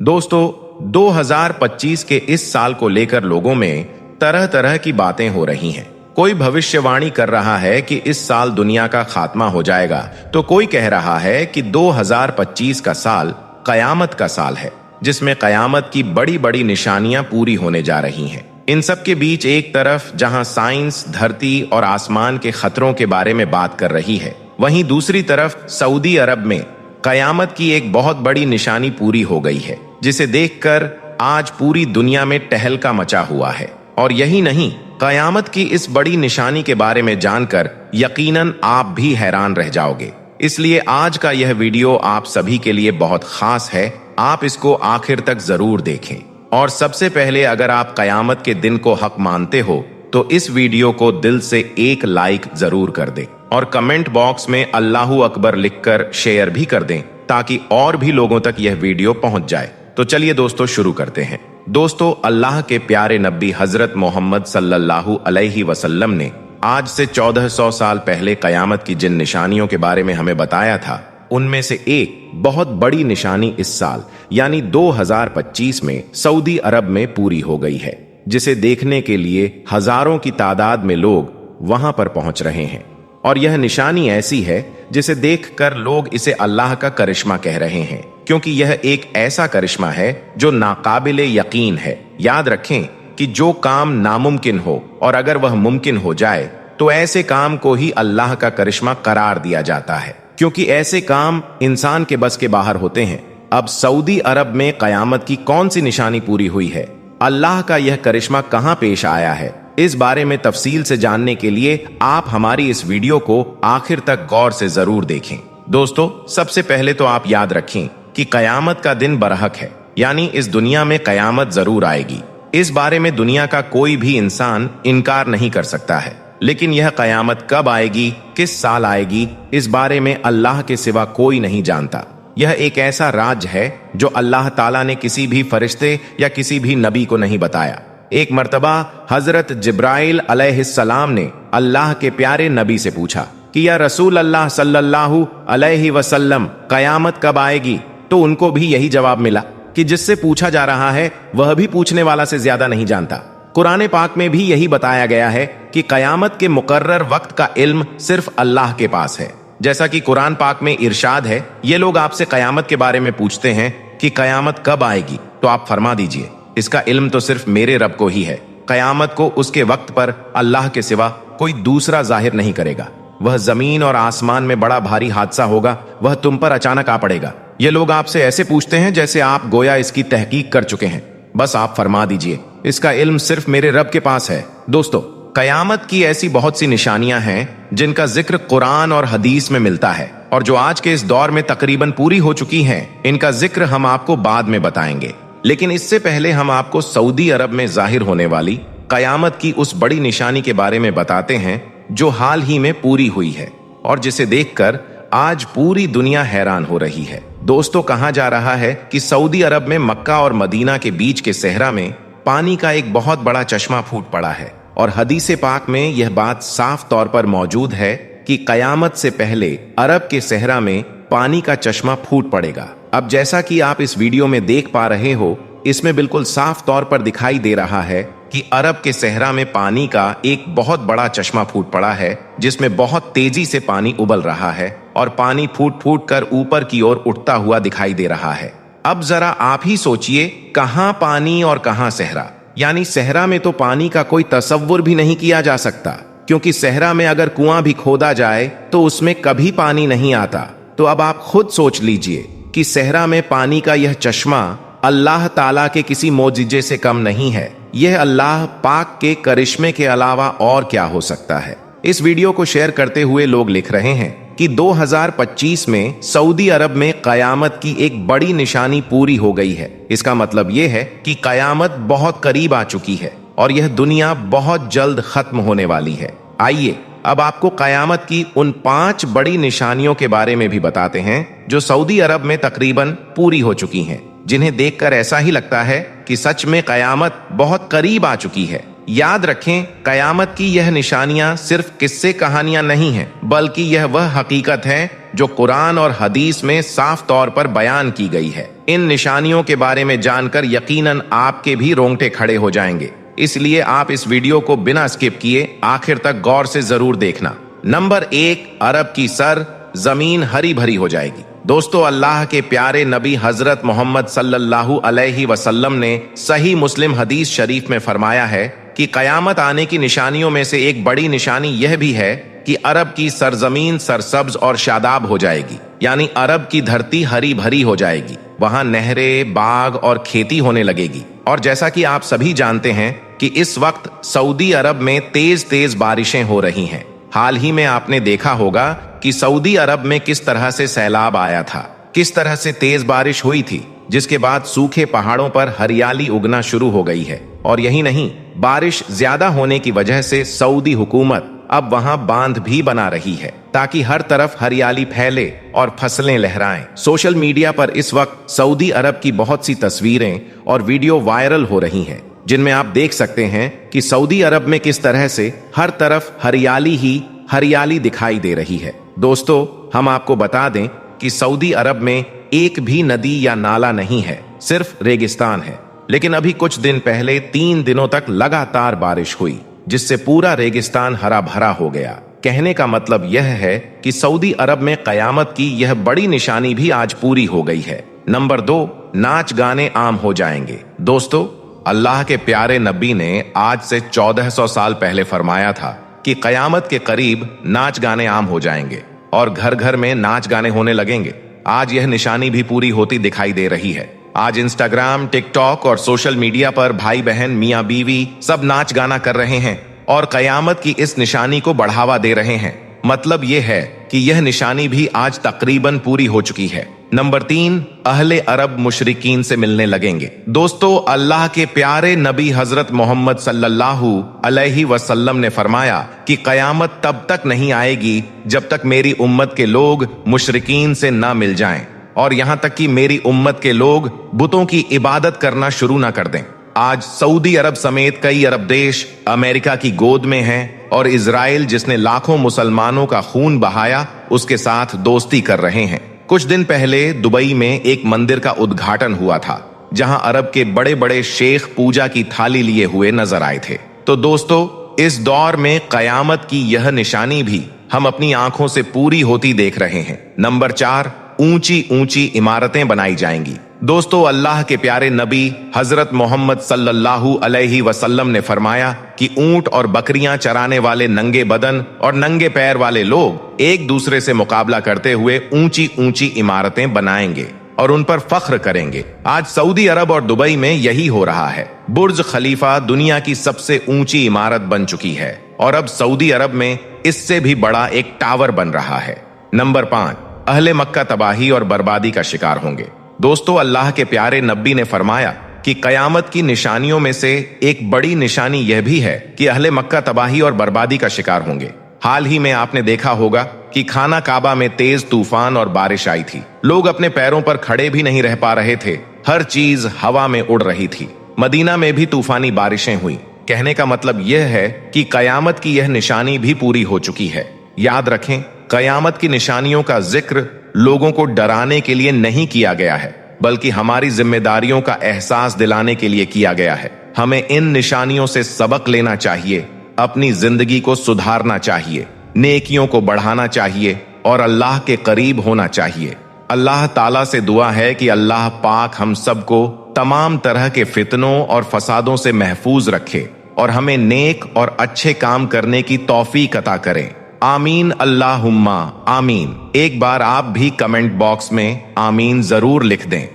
दोस्तों, 2025 के इस साल को लेकर लोगों में तरह तरह की बातें हो रही हैं। कोई भविष्यवाणी कर रहा है कि इस साल दुनिया का खात्मा हो जाएगा, तो कोई कह रहा है कि 2025 का साल कयामत का साल है, जिसमें कयामत की बड़ी बड़ी निशानियां पूरी होने जा रही हैं। इन सब के बीच एक तरफ जहां साइंस धरती और आसमान के खतरों के बारे में बात कर रही है, वहीं दूसरी तरफ सऊदी अरब में कयामत की एक बहुत बड़ी निशानी पूरी हो गई है, जिसे देखकर आज पूरी दुनिया में टहलका मचा हुआ है। और यही नहीं, कयामत की इस बड़ी निशानी के बारे में जानकर यकीनन आप भी हैरान रह जाओगे। इसलिए आज का यह वीडियो आप सभी के लिए बहुत खास है, आप इसको आखिर तक जरूर देखें। और सबसे पहले, अगर आप कयामत के दिन को हक मानते हो तो इस वीडियो को दिल से एक लाइक जरूर कर दें और कमेंट बॉक्स में अल्लाहू अकबर लिखकर शेयर भी कर दें, ताकि और भी लोगों तक यह वीडियो पहुंच जाए। तो चलिए दोस्तों, शुरू करते हैं। दोस्तों, अल्लाह के प्यारे नबी हजरत मोहम्मद सल्लल्लाहु अलैहि वसल्लम ने आज से 1400 साल पहले कयामत की जिन निशानियों के बारे में हमें बताया था, उनमें से एक बहुत बड़ी निशानी इस साल यानी 2025 में सऊदी अरब में पूरी हो गई है, जिसे देखने के लिए हजारों की तादाद में लोग वहां पर पहुंच रहे हैं। और यह निशानी ऐसी है जिसे देखकर लोग इसे अल्लाह का करिश्मा कह रहे हैं, क्योंकि यह एक ऐसा करिश्मा है जो नाकाबिले यकीन है। याद रखें कि जो काम नामुमकिन हो और अगर वह मुमकिन हो जाए तो ऐसे काम को ही अल्लाह का करिश्मा करार दिया जाता है, क्योंकि ऐसे काम इंसान के बस के बाहर होते हैं। अब सऊदी अरब में कयामत की कौन सी निशानी पूरी हुई है, अल्लाह का यह करिश्मा कहां पेश आया है, इस बारे में तफसील से जानने के लिए आप हमारी इस वीडियो को आखिर तक गौर से जरूर देखें। दोस्तों, सबसे पहले तो आप याद रखें कि कयामत का दिन बरहक है, यानी इस दुनिया में कयामत जरूर आएगी। इस बारे में दुनिया का कोई भी इंसान इनकार नहीं कर सकता है। लेकिन यह कयामत कब आएगी, किस साल आएगी, इस बारे में अल्लाह के सिवा कोई नहीं जानता। यह एक ऐसा राज है जो अल्लाह ताला ने किसी भी फरिश्ते या किसी भी नबी को नहीं बताया। एक मर्तबा हजरत जिब्राइल अलैहिस्सलाम ने अल्लाह के प्यारे नबी से पूछा कि या रसूल अल्लाह सल्लल्लाहु अलैहि वसल्लम, कयामत कब आएगी? तो उनको भी यही जवाब मिला कि जिससे पूछा जा रहा है वह भी पूछने वाला से ज्यादा नहीं जानता। कुरान पाक में भी यही बताया गया है कि कयामत के मुकर्रर वक्त का इल्म सिर्फ अल्लाह के पास है। जैसा कि कुरान पाक में इरशाद है, ये लोग आपसे कयामत के बारे में पूछते हैं कि कयामत कब आएगी, तो आप फरमा दीजिए इसका इल्म तो सिर्फ मेरे रब को ही है। कयामत को उसके वक्त पर अल्लाह के सिवा कोई दूसरा जाहिर नहीं करेगा। वह जमीन और आसमान में बड़ा भारी हादसा होगा, वह तुम पर अचानक आ पड़ेगा। ये लोग आपसे ऐसे पूछते हैं जैसे आप गोया इसकी तहकीक कर चुके हैं। बस आप फरमा दीजिए इसका इल्म सिर्फ मेरे रब के पास है। दोस्तों, कयामत की ऐसी बहुत सी निशानियां हैं जिनका जिक्र कुरान और हदीस में मिलता है, और जो आज के इस दौर में तकरीबन पूरी हो चुकी हैं। इनका जिक्र हम आपको बाद में बताएंगे, लेकिन इससे पहले हम आपको सऊदी अरब में जाहिर होने वाली कयामत की उस बड़ी निशानी के बारे में बताते हैं जो हाल ही में पूरी हुई है और जिसे देखकर आज पूरी दुनिया हैरान हो रही है। दोस्तों, कहा जा रहा है कि सऊदी अरब में मक्का और मदीना के बीच के सहरा में पानी का एक बहुत बड़ा चश्मा फूट पड़ा है, और हदीसे पाक में यह बात साफ तौर पर मौजूद है कि कयामत से पहले अरब के सहरा में पानी का चश्मा फूट पड़ेगा। अब जैसा कि आप इस वीडियो में देख पा रहे हो, इसमें बिल्कुल साफ तौर पर दिखाई दे रहा है कि अरब के सहरा में पानी का एक बहुत बड़ा चश्मा फूट पड़ा है, जिसमें बहुत तेजी से पानी उबल रहा है और पानी फूट फूट कर ऊपर की ओर उठता हुआ दिखाई दे रहा है। अब जरा आप ही सोचिए, कहां पानी और कहां सहरा। यानी सहरा में तो पानी का कोई तसव्वुर भी नहीं किया जा सकता, क्योंकि सहरा में अगर कुआं भी खोदा जाए तो उसमें कभी पानी नहीं आता। तो अब आप खुद सोच लीजिए कि सहरा में पानी का यह चश्मा अल्लाह ताला के किसी मोजिजे से कम नहीं है। यह अल्लाह पाक के करिश्मे के अलावा और क्या हो सकता है। इस वीडियो को शेयर करते हुए लोग लिख रहे हैं कि 2025 में सऊदी अरब में कयामत की एक बड़ी निशानी पूरी हो गई है। इसका मतलब यह है कि कयामत बहुत करीब आ चुकी है और यह दुनिया बहुत जल्द खत्म होने वाली है। आइए अब आपको कयामत की उन 5 बड़ी निशानियों के बारे में भी बताते हैं जो सऊदी अरब में तकरीबन पूरी हो चुकी हैं, जिन्हें देखकर ऐसा ही लगता है कि सच में कयामत बहुत करीब आ चुकी है। याद रखें, कयामत की यह निशानियां सिर्फ किस्से कहानियां नहीं हैं, बल्कि यह वह हकीकत है जो कुरान और हदीस में साफ तौर पर बयान की गई है। इन निशानियों के बारे में जानकर यकीनन आपके भी रोंगटे खड़े हो जाएंगे, इसलिए आप इस वीडियो को बिना स्किप किए आखिर तक गौर से जरूर देखना। नंबर 1, अरब की सर जमीन हरी भरी हो जाएगी। दोस्तों, अल्लाह के प्यारे नबी हजरत मोहम्मद सल्लल्लाहु अलैहि वसल्लम ने सही मुस्लिम हदीस शरीफ में फरमाया है कि कयामत आने की निशानियों में से एक बड़ी निशानी यह भी है कि अरब की सरजमीन सरसब्ज और शादाब हो जाएगी, यानी अरब की धरती हरी भरी हो जाएगी। वहां नहरें, बाग और खेती होने लगेगी। और जैसा कि आप सभी जानते हैं कि इस वक्त सऊदी अरब में तेज तेज बारिशें हो रही हैं। हाल ही में आपने देखा होगा कि सऊदी अरब में किस तरह से सैलाब आया था, किस तरह से तेज बारिश हुई थी, जिसके बाद सूखे पहाड़ों पर हरियाली उगना शुरू हो गई है। और यही नहीं, बारिश ज्यादा होने की वजह से सऊदी हुकूमत अब वहां बांध भी बना रही है ताकि हर तरफ हरियाली फैले और फसलें लहराएं। सोशल मीडिया पर इस वक्त सऊदी अरब की बहुत सी तस्वीरें और वीडियो वायरल हो रही हैं, जिनमें आप देख सकते हैं कि सऊदी अरब में किस तरह से हर तरफ हरियाली ही हरियाली दिखाई दे रही है। दोस्तों, हम आपको बता दें कि सऊदी अरब में एक भी नदी या नाला नहीं है, सिर्फ रेगिस्तान है। लेकिन अभी कुछ दिन पहले 3 दिनों तक लगातार बारिश हुई, जिससे पूरा रेगिस्तान हरा भरा हो गया। कहने का मतलब यह है कि सऊदी अरब में कयामत की यह बड़ी निशानी भी आज पूरी हो गई है। नंबर 2, नाच गाने आम हो जाएंगे। दोस्तों, अल्लाह के प्यारे नबी ने आज से 1400 साल पहले फरमाया था कि कयामत के करीब नाच गाने आम हो जाएंगे और घर घर में नाच गाने होने लगेंगे। आज यह निशानी भी पूरी होती दिखाई दे रही है। आज इंस्टाग्राम, टिकटॉक और सोशल मीडिया पर भाई बहन, मियाँ बीवी सब नाच गाना कर रहे हैं और कयामत की इस निशानी को बढ़ावा दे रहे हैं। मतलब यह है कि यह निशानी भी आज तकरीबन पूरी हो चुकी है। नंबर 3, अहले अरब मुशरिकीन से मिलने लगेंगे। दोस्तों, अल्लाह के प्यारे नबी हजरत मोहम्मद सल्लल्लाहु अलैहि वसल्लम ने फरमाया कि कयामत तब तक नहीं आएगी जब तक मेरी उम्मत के लोग मुशरिकीन से ना मिल जाएं, और यहां तक कि मेरी उम्मत के लोग बुतों की इबादत करना शुरू ना कर दें। आज सऊदी अरब समेत कई अरब देश अमेरिका की गोद में हैं और इजराइल, जिसने लाखों मुसलमानों का खून बहाया, उसके साथ दोस्ती कर रहे हैं। कुछ दिन पहले दुबई में एक मंदिर का उद्घाटन हुआ था, जहां अरब के बड़े बड़े शेख पूजा की थाली लिए हुए नजर आए थे। तो दोस्तों, इस दौर में कयामत की यह निशानी भी हम अपनी आंखों से पूरी होती देख रहे हैं। नंबर 4, ऊंची ऊंची इमारतें बनाई जाएंगी। दोस्तों, अल्लाह के प्यारे नबी हजरत मोहम्मद सल्लल्लाहु अलैहि वसल्लम ने फरमाया कि ऊंट और बकरियां चराने वाले नंगे बदन और नंगे पैर वाले लोग एक दूसरे से मुकाबला करते हुए ऊंची ऊंची इमारतें बनाएंगे और उन पर फख्र करेंगे। आज सऊदी अरब और दुबई में यही हो रहा है। बुर्ज खलीफा दुनिया की सबसे ऊंची इमारत बन चुकी है और अब सऊदी अरब में इससे भी बड़ा एक टावर बन रहा है। नंबर 5, अहले मक्का तबाही और बर्बादी का शिकार होंगे। दोस्तों, अल्लाह के प्यारे नबी ने फरमाया कि कयामत की निशानियों में से एक बड़ी निशानी यह भी है कि अहले मक्का तबाही और बर्बादी का शिकार होंगे। हाल ही में आपने देखा होगा कि खाना काबा में तेज तूफान और बारिश आई थी। लोग अपने पैरों पर खड़े भी नहीं रह पा रहे थे, हर चीज हवा में उड़ रही थी। मदीना में भी तूफानी बारिशें हुई। कहने का मतलब यह है कि कयामत की यह निशानी भी पूरी हो चुकी है। याद रखें, कयामत की निशानियों का जिक्र लोगों को डराने के लिए नहीं किया गया है, बल्कि हमारी जिम्मेदारियों का एहसास दिलाने के लिए किया गया है। हमें इन निशानियों से सबक लेना चाहिए, अपनी जिंदगी को सुधारना चाहिए, नेकियों को बढ़ाना चाहिए और अल्लाह के करीब होना चाहिए। अल्लाह ताला से दुआ है कि अल्लाह पाक हम सबको तमाम तरह के फितनों और फसादों से महफूज रखे और हमें नेक और अच्छे काम करने की तौफीक अता करें। आमीन अल्लाहुम्मा आमीन। एक बार आप भी कमेंट बॉक्स में आमीन जरूर लिख दें।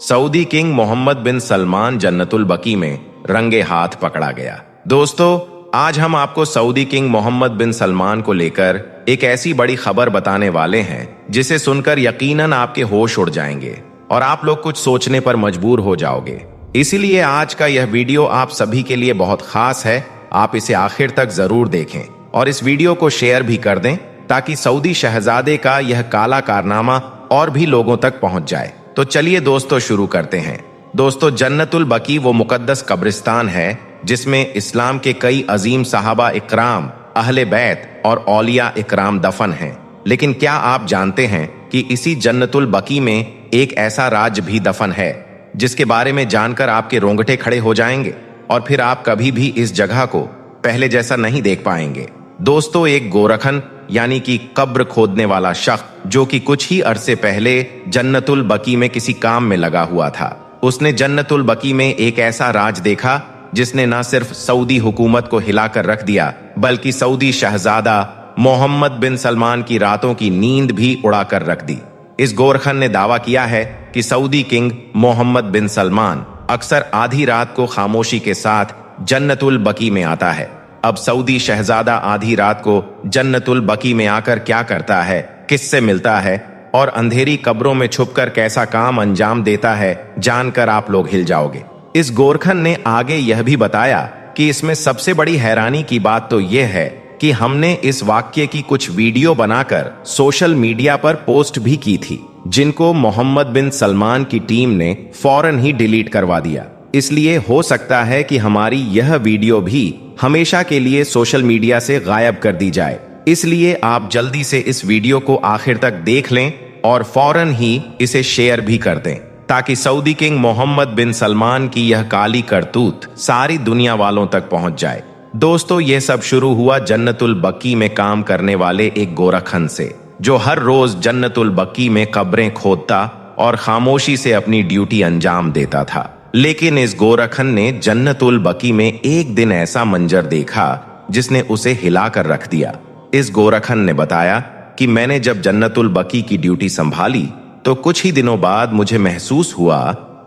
सऊदी किंग मोहम्मद बिन सलमान जन्नतुल बकी में रंगे हाथ पकड़ा गया। दोस्तों, आज हम आपको सऊदी किंग मोहम्मद बिन सलमान को लेकर एक ऐसी बड़ी खबर बताने वाले हैं जिसे सुनकर यकीनन आपके होश उड़ जाएंगे और आप लोग कुछ सोचने पर मजबूर हो जाओगे। इसीलिए आज का यह वीडियो आप सभी के लिए बहुत खास है। आप इसे आखिर तक जरूर देखें और इस वीडियो को शेयर भी कर दें ताकि सऊदी शहजादे का यह काला कारनामा और भी लोगों तक पहुंच जाए। तो चलिए दोस्तों, शुरू करते हैं। दोस्तों, जन्नतुल बकी वो मुकद्दस कब्रिस्तान है जिसमें इस्लाम के कई अजीम सहाबा इकराम, अहले बैत और औलिया इकराम दफन हैं। लेकिन क्या आप जानते हैं कि इसी जन्नतुल बकी में एक ऐसा राज भी दफन है जिसके बारे में जानकर आपके रोंगटे खड़े हो जाएंगे और फिर आप कभी भी इस जगह को पहले जैसा नहीं देख पाएंगे। दोस्तों, एक गोरखन यानी कि कब्र खोदने वाला शख्स जो कि कुछ ही अरसे पहले जन्नतुल बकी में किसी काम में लगा हुआ था, उसने जन्नतुल बकी में एक ऐसा राज देखा जिसने न सिर्फ सऊदी हुकूमत को हिलाकर रख दिया बल्कि सऊदी शहजादा मोहम्मद बिन सलमान की रातों की नींद भी उड़ाकर रख दी। इस गोरखन ने दावा किया है कि सऊदी किंग मोहम्मद बिन सलमान अक्सर आधी रात को खामोशी के साथ जन्नतुल बकी में आता है। अब सऊदी शहजादा आधी रात को जन्नतुल बकी में आकर क्या करता है, किससे मिलता है और अंधेरी कब्रों में छुपकर कैसा काम अंजाम देता है, जानकर आप लोग हिल जाओगे। इस गोरखन ने आगे यह भी बताया कि इसमें सबसे बड़ी हैरानी की बात तो यह है कि हमने इस वाक्य की कुछ वीडियो बनाकर सोशल मीडिया पर पोस्ट भी की थी, जिनको मोहम्मद बिन सलमान की टीम ने फौरन ही डिलीट करवा दिया। इसलिए हो सकता है कि हमारी यह वीडियो भी हमेशा के लिए सोशल मीडिया से गायब कर दी जाए। इसलिए आप जल्दी से इस वीडियो को आखिर तक देख लें और फौरन ही इसे शेयर भी कर दें ताकि सऊदी किंग मोहम्मद बिन सलमान की यह काली करतूत सारी दुनिया वालों तक पहुंच जाए। दोस्तों, यह सब शुरू हुआ जन्नतुल बकी में काम करने वाले एक गोरखन से, जो हर रोज जन्नतुल बकी में कब्रें खोदता और खामोशी से अपनी ड्यूटी अंजाम देता था। लेकिन इस गोरखन ने जन्नतुल बकी में एक दिन ऐसा मंजर देखा जिसने उसे हिलाकर रख दिया। इस गोरखन ने बताया कि मैंने जब जन्नतुल बकी की ड्यूटी संभाली तो कुछ ही दिनों बाद मुझे महसूस हुआ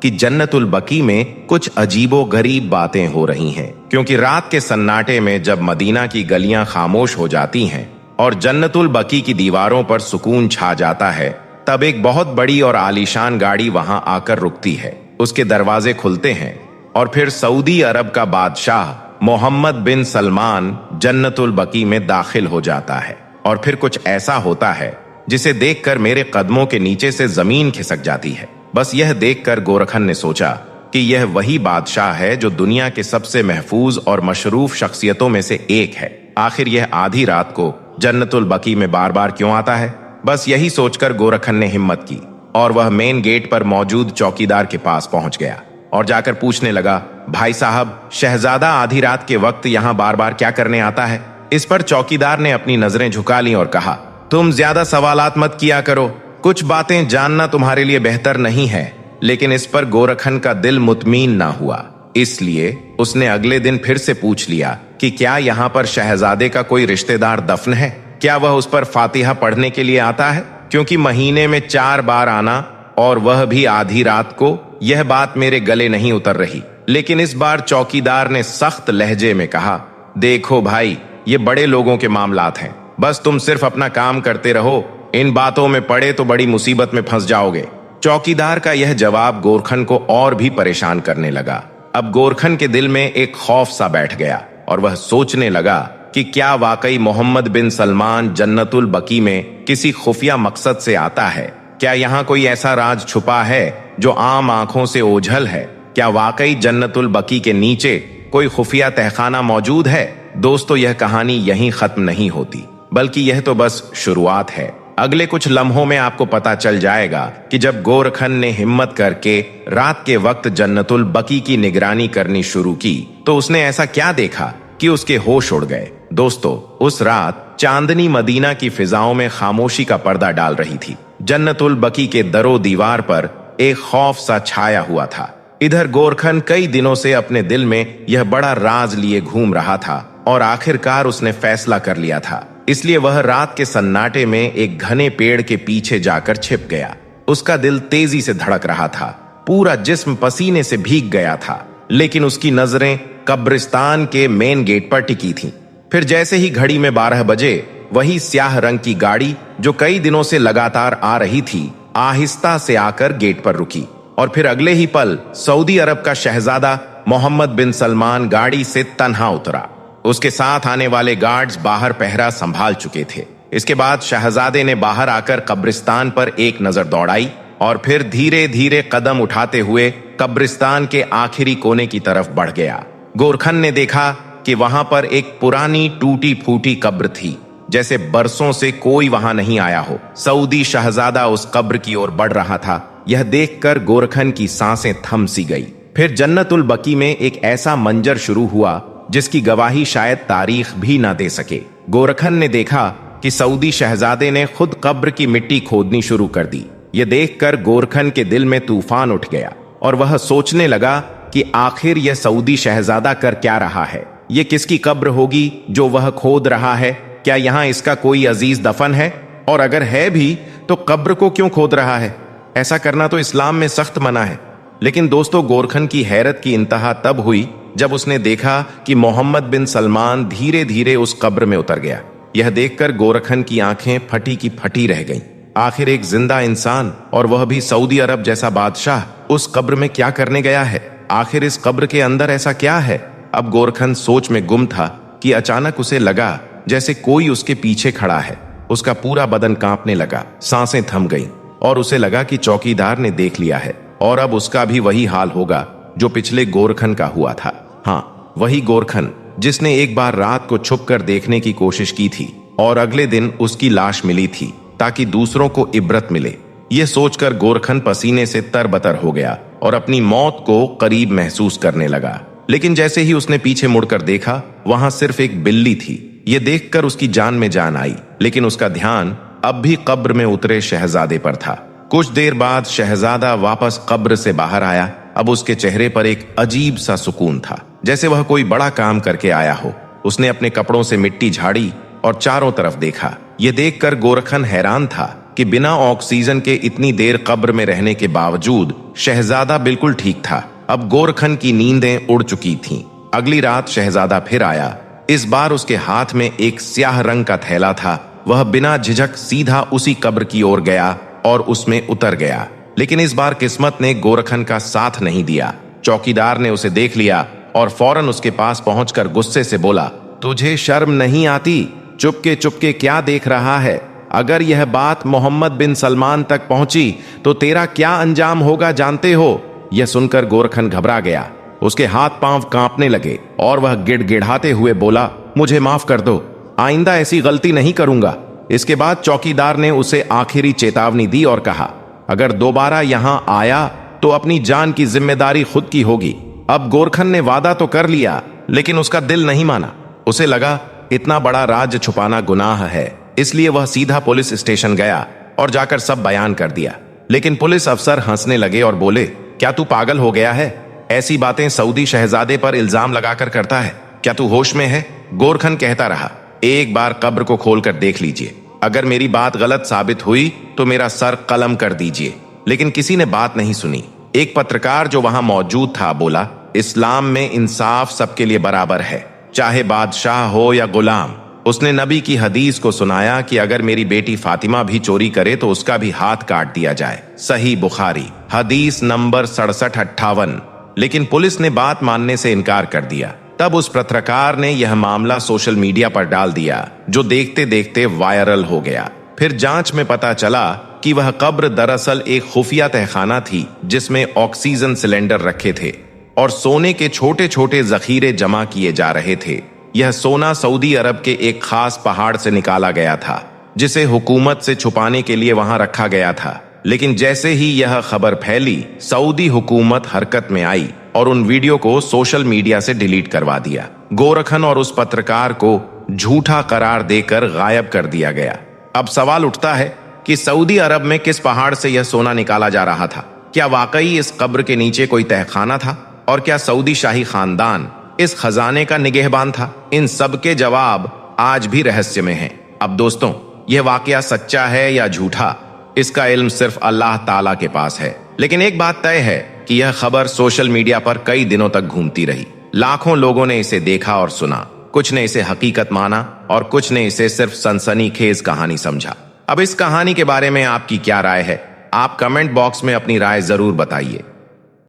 कि जन्नतुल बकी में कुछ अजीबो गरीब बातें हो रही हैं, क्योंकि रात के सन्नाटे में जब मदीना की गलियां खामोश हो जाती हैं और जन्नतुल बकी की दीवारों पर सुकून छा जाता है, तब एक बहुत बड़ी और आलीशान गाड़ी वहां आकर रुकती है। उसके दरवाजे खुलते हैं और फिर सऊदी अरब का बादशाह मोहम्मद बिन सलमान जन्नतुल बकी में दाखिल हो जाता है। और फिर कुछ ऐसा होता है जिसे देखकर मेरे कदमों के नीचे से जमीन खिसक जाती है। बस यह देखकर गोरखन ने सोचा कि यह वही बादशाह है जो दुनिया के सबसे महफूज और मशरूफ शख्सियतों में से एक है। आखिर यह आधी रात को जन्नतुल बकी में बार बार क्यों आता है? बस यही सोचकर गोरखन ने हिम्मत की और वह मेन गेट पर मौजूद चौकीदार के पास पहुंच गया और जाकर पूछने लगा, भाई साहब, शहजादा आधी रात के वक्त यहाँ बार बार क्या करने आता है? इस पर चौकीदार ने अपनी नजरें झुका ली और कहा, तुम ज्यादा सवालात मत किया करो, कुछ बातें जानना तुम्हारे लिए बेहतर नहीं है। लेकिन इस पर गोरखन का दिल मुतमीन ना हुआ, इसलिए उसने अगले दिन फिर से पूछ लिया कि क्या यहाँ पर शहजादे का कोई रिश्तेदार दफन है? क्या वह उस पर फातिहा पढ़ने के लिए आता है? क्योंकि महीने में 4 बार आना और वह भी आधी रात को, यह बात मेरे गले नहीं उतर रही। लेकिन इस बार चौकीदार ने सख्त लहजे में कहा, देखो भाई, ये बड़े लोगों के मामलात हैं, बस तुम सिर्फ अपना काम करते रहो, इन बातों में पड़े तो बड़ी मुसीबत में फंस जाओगे। चौकीदार का यह जवाब गोरखन को और भी परेशान करने लगा। अब गोरखन के दिल में एक खौफ सा बैठ गया और वह सोचने लगा कि क्या वाकई मोहम्मद बिन सलमान जन्नतुल बकी में किसी खुफिया मकसद से आता है? क्या यहाँ कोई ऐसा राज छुपा है जो आम आंखों से ओझल है? क्या वाकई जन्नतुल बकी के नीचे कोई खुफिया तहखाना मौजूद है? दोस्तों, यह कहानी यहीं खत्म नहीं होती, बल्कि यह तो बस शुरुआत है। अगले कुछ लम्हों में आपको पता चल जाएगा कि जब गोरखन ने हिम्मत करके रात के वक्त जन्नतुल बकी की निगरानी करनी शुरू की तो उसने ऐसा क्या देखा कि उसके होश उड़ गए। दोस्तों, उस रात चांदनी मदीना की फिजाओं में खामोशी का पर्दा डाल रही थी। जन्नतुल बकी के दरो दीवार पर एक खौफ सा छाया हुआ था। इधर गोरखन कई दिनों से अपने दिल में यह बड़ा राज लिए घूम रहा था और आखिरकार उसने फैसला कर लिया था। इसलिए वह रात के सन्नाटे में एक घने पेड़ के पीछे जाकर छिप गया। उसका दिल तेजी से धड़क रहा था, पूरा जिस्म पसीने से भीग गया था, लेकिन उसकी नजरें कब्रिस्तान के मेन गेट पर टिकी थीं। फिर जैसे ही घड़ी में 12 बजे वही स्याह रंग की गाड़ी जो कई दिनों से लगातार आ रही थी, आहिस्ता से आकर गेट पर रुकी और फिर अगले ही पल सऊदी अरब का शहजादा मोहम्मद बिन सलमान गाड़ी से तन्हा उतरा। उसके साथ आने वाले गार्ड्स बाहर पहरा संभाल चुके थे। इसके बाद शहजादे ने बाहर आकर कब्रिस्तान पर एक नजर दौड़ाई और फिर धीरे धीरे कदम उठाते हुए कब्रिस्तान के आखिरी कोने की तरफ बढ़ गया। गोरखन ने देखा कि वहां पर एक पुरानी टूटी फूटी कब्र थी, जैसे बरसों से कोई वहां नहीं आया हो। सऊदी शहजादा उस कब्र की ओर बढ़ रहा था। यह देखकर गोरखन की सांसें थम सी गई। फिर जन्नतुल बकी में एक ऐसा मंजर शुरू हुआ जिसकी गवाही शायद तारीख भी ना दे सके। गोरखन ने देखा कि सऊदी शहजादे ने खुद कब्र की मिट्टी खोदनी शुरू कर दी। यह देखकर गोरखन के दिल में तूफान उठ गया और वह सोचने लगा कि आखिर यह सऊदी शहजादा कर क्या रहा है। ये किसकी कब्र होगी जो वह खोद रहा है? क्या यहाँ इसका कोई अजीज दफन है? और अगर है भी तो कब्र को क्यों खोद रहा है? ऐसा करना तो इस्लाम में सख्त मना है। लेकिन दोस्तों, गोरखन की हैरत की इंतहा तब हुई जब उसने देखा कि मोहम्मद बिन सलमान धीरे धीरे उस कब्र में उतर गया। यह देखकर गोरखन की आंखें फटी की फटी रह गईं। आखिर एक जिंदा इंसान, और वह भी सऊदी अरब जैसा बादशाह, उस कब्र में क्या करने गया है? आखिर इस कब्र के अंदर ऐसा क्या है? अब गोरखन सोच में गुम था कि अचानक उसे लगा जैसे कोई उसके पीछे खड़ा है। उसका पूरा बदन कांपने लगा, सांसें थम गईं और उसे लगा कि चौकीदार ने देख लिया है और अब उसका भी वही हाल होगा जो पिछले गोरखन का हुआ था। हाँ, वही गोरखन जिसने एक बार रात को छुपकर देखने की कोशिश की थी और अगले दिन उसकी लाश मिली थी ताकि दूसरों को इबरत मिले। यह सोचकर गोरखन पसीने से तरबतर हो गया और अपनी मौत को करीब महसूस करने लगा। लेकिन जैसे ही उसने पीछे मुड़कर देखा, वहां सिर्फ एक बिल्ली थी। यह देखकर उसकी जान में जान आई, लेकिन उसका ध्यान अब भी कब्र में उतरे शहजादे पर था। कुछ देर बाद शहजादा वापस कब्र से बाहर आया। अब उसके चेहरे पर एक अजीब सा सुकून था, जैसे वह कोई बड़ा काम करके आया हो। उसने अपने कपड़ों से मिट्टी झाड़ी और चारों तरफ देखा। यह देखकर गोरखन हैरान था कि बिना ऑक्सीजन के इतनी देर कब्र में रहने के बावजूद शहजादा बिल्कुल ठीक था। अब गोरखन की नींदें उड़ चुकी थीं। अगली रात शहजादा फिर आया। इस बार उसके हाथ में एक स्याह रंग का थैला था। वह बिना झिझक सीधा उसी कब्र की ओर गया और उसमें उतर गया। लेकिन इस बार किस्मत ने गोरखन का साथ नहीं दिया। चौकीदार ने उसे देख लिया और फौरन उसके पास पहुंचकर गुस्से से बोला, तुझे शर्म नहीं आती? चुपके चुपके क्या देख रहा है? अगर यह बात मोहम्मद बिन सलमान तक पहुंची तो तेरा क्या अंजाम होगा जानते हो? यह सुनकर गोरखन घबरा गया। उसके हाथ पांव कांपने लगे और वह गिड़गिड़ाते हुए बोला, मुझे माफ कर दो, आइंदा ऐसी गलती नहीं करूंगा। इसके बाद चौकीदार ने उसे आखिरी चेतावनी दी और कहा, अगर दोबारा यहां आया तो अपनी जान की जिम्मेदारी खुद की होगी। अब गोरखन ने वादा तो कर लिया, लेकिन उसका दिल नहीं माना। उसे लगा इतना बड़ा राज छुपाना गुनाह है, इसलिए वह सीधा पुलिस स्टेशन गया और जाकर सब बयान कर दिया। लेकिन पुलिस अफसर हंसने लगे और बोले, क्या तू पागल हो गया है? ऐसी बातें सऊदी शहजादे पर इल्जाम लगाकर करता है? क्या तू होश में है? गोरखन कहता रहा, एक बार कब्र को खोलकर देख लीजिए। अगर मेरी बात गलत साबित हुई तो मेरा सर कलम कर दीजिए। लेकिन किसी ने बात नहीं सुनी। एक पत्रकार जो वहां मौजूद था बोला, इस्लाम में इंसाफ सबके लिए बराबर है, चाहे बादशाह हो या गुलाम। उसने नबी की हदीस को सुनाया कि अगर मेरी बेटी फातिमा भी चोरी करे तो उसका भी हाथ काट दिया जाए। सही बुखारी हदीस नंबर 6758। लेकिन पुलिस ने बात मानने से इनकार कर दिया। तब उस पत्रकार ने यह मामला सोशल मीडिया पर डाल दिया, जो देखते देखते वायरल हो गया। फिर जांच में पता चला कि वह कब्र दरअसल एक खुफिया तहखाना थी, जिसमें ऑक्सीजन सिलेंडर रखे थे और सोने के छोटे छोटे जखीरे जमा किए जा रहे थे। यह सोना सऊदी अरब के एक खास पहाड़ से निकाला गया था, जिसे हुकूमत से छुपाने के लिए वहां रखा गया था। लेकिन जैसे ही यह खबर फैली, सऊदी हुकूमत हरकत में आई और उन वीडियो को सोशल मीडिया से डिलीट करवा दिया। गोरखन और उस पत्रकार को झूठा करार देकर गायब कर दिया गया। अब सवाल उठता है कि सऊदी अरब में किस पहाड़ से यह सोना निकाला जा रहा था? क्या वाकई इस कब्र के नीचे कोई तहखाना था? और क्या सऊदी शाही खानदान इस खजाने का निगहबान था? इन सब के जवाब आज भी रहस्य में हैं। अब दोस्तों, यह वाकया सच्चा है या झूठा, इसका इल्म सिर्फ अल्लाह ताला के पास है। लेकिन एक बात तय है कि यह खबर सोशल मीडिया पर कई दिनों तक घूमती रही। लाखों लोगों ने इसे देखा और सुना। कुछ ने इसे हकीकत माना और कुछ ने इसे सिर्फ सनसनीखेज कहानी समझा। अब इस कहानी के बारे में आपकी क्या राय है? आप कमेंट बॉक्स में अपनी राय जरूर बताइए।